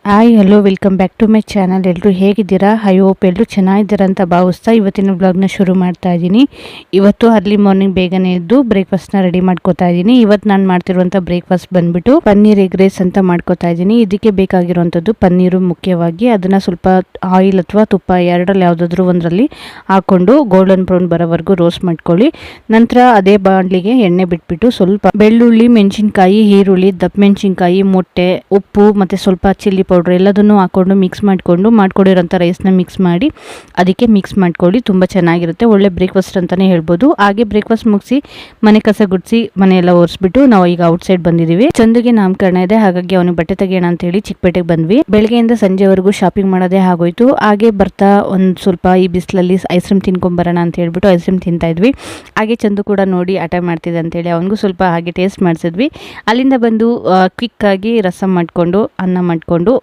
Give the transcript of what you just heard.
Hi hello welcome back to my channel. ಎಲ್ಲರೂ ಹೇಗಿದ್ದೀರಾ? I hope ಎಲ್ಲರೂ ಚೆನ್ನಾಗಿದ್ದೀರಾ ಅಂತ ಭಾವಿಸ್ತಾ ಇವತ್ತಿನ ವ್ಲಾಗ್ನ ಶುರು ಮಾಡ್ತಾ ಇದ್ದೀನಿ. ಇವತ್ತು ಅರ್ಲಿ ಮಾರ್ನಿಂಗ್ ಬೇಗನೆ ಎದ್ದು ಬ್ರೇಕ್ಫಾಸ್ಟ್ನ ರೆಡಿ ಮಾಡ್ಕೋತಾ ಇದ್ದೀನಿ. ಇವತ್ತು ನಾನು ಮಾಡ್ತಿರುವಂಥ ಬ್ರೇಕ್ಫಾಸ್ಟ್ ಬಂದ್ಬಿಟ್ಟು ಪನ್ನೀರ್ ಎಗ್ ರೈಸ್ ಅಂತ ಮಾಡ್ಕೋತಾ ಇದ್ದೀನಿ. ಇದಕ್ಕೆ ಬೇಕಾಗಿರುವಂಥದ್ದು ಪನ್ನೀರು ಮುಖ್ಯವಾಗಿ. ಅದನ್ನು ಸ್ವಲ್ಪ ಆಯಿಲ್ ಅಥವಾ ತುಪ್ಪ ಎರಡರಲ್ಲಿ ಯಾವುದಾದ್ರೂ ಒಂದರಲ್ಲಿ ಹಾಕ್ಕೊಂಡು ಗೋಲ್ಡನ್ ಬ್ರೌನ್ ಬರೋವರೆಗೂ ರೋಸ್ಟ್ ಮಾಡ್ಕೊಳ್ಳಿ. ನಂತರ ಅದೇ ಬಾಣಲಿಗೆ ಎಣ್ಣೆ ಬಿಟ್ಬಿಟ್ಟು ಸ್ವಲ್ಪ ಬೆಳ್ಳುಳ್ಳಿ, ಮೆಣಸಿನ್ಕಾಯಿ, ಈರುಳ್ಳಿ, ದಪ್ಪ ಮೆಣಸಿನ್ಕಾಯಿ, ಮೊಟ್ಟೆ, ಉಪ್ಪು ಮತ್ತು ಸ್ವಲ್ಪ ಚಿಲ್ಲಿ ಪೌಡ್ರ್ ಎಲ್ಲದನ್ನು ಹಾಕ್ಕೊಂಡು ಮಿಕ್ಸ್ ಮಾಡ್ಕೊಂಡಿರೋಂಥ ರೈಸ್ನ ಮಿಕ್ಸ್ ಮಾಡಿ ಅದಕ್ಕೆ ಮಿಕ್ಸ್ ಮಾಡ್ಕೊಳ್ಳಿ. ತುಂಬ ಚೆನ್ನಾಗಿರುತ್ತೆ, ಒಳ್ಳೆ ಬ್ರೇಕ್ಫಾಸ್ಟ್ ಅಂತಲೇ ಹೇಳ್ಬೋದು. ಹಾಗೆ ಬ್ರೇಕ್ಫಾಸ್ಟ್ ಮುಗಿಸಿ ಮನೆ ಕಸ ಗುಡಿಸಿ ಮನೆಯೆಲ್ಲ ಒರೆಸ್ಬಿಟ್ಟು ನಾವು ಈಗ ಔಟ್ಸೈಡ್ ಬಂದಿದ್ದೀವಿ. ಚಂದುಗೆ ನಾಮಕರಣ ಇದೆ, ಹಾಗಾಗಿ ಅವನಿಗೆ ಬಟ್ಟೆ ತೆಗೆಯೋಣ ಅಂತೇಳಿ ಚಿಕ್ಕಪೇಟೆಗೆ ಬಂದ್ವಿ. ಬೆಳಗ್ಗೆಯಿಂದ ಸಂಜೆವರೆಗೂ ಶಾಪಿಂಗ್ ಮಾಡೋದೇ ಆಗೋಯ್ತು. ಹಾಗೆ ಬರ್ತಾ ಒಂದು ಸ್ವಲ್ಪ ಈ ಬಿಸಿಲಲ್ಲಿ ಐಸ್ ಕ್ರೀಮ್ ತಿನ್ಕೊಂಬರೋಣ ಅಂತ ಹೇಳ್ಬಿಟ್ಟು ಐಸ್ ಕ್ರೀಮ್ ತಿಂತಾ ಇದ್ವಿ. ಹಾಗೆ ಚಂದು ಕೂಡ ನೋಡಿ ಆಟ ಮಾಡ್ತಿದ್ದೆ ಅಂತೇಳಿ ಅವನಿಗೂ ಸ್ವಲ್ಪ ಹಾಗೆ ಟೇಸ್ಟ್ ಮಾಡಿಸಿದ್ವಿ. ಅಲ್ಲಿಂದ ಬಂದು ಕ್ವಿಕ್ಕಾಗಿ ರಸಮ್ ಮಾಡಿಕೊಂಡು ಅನ್ನ ಮಾಡಿಕೊಂಡು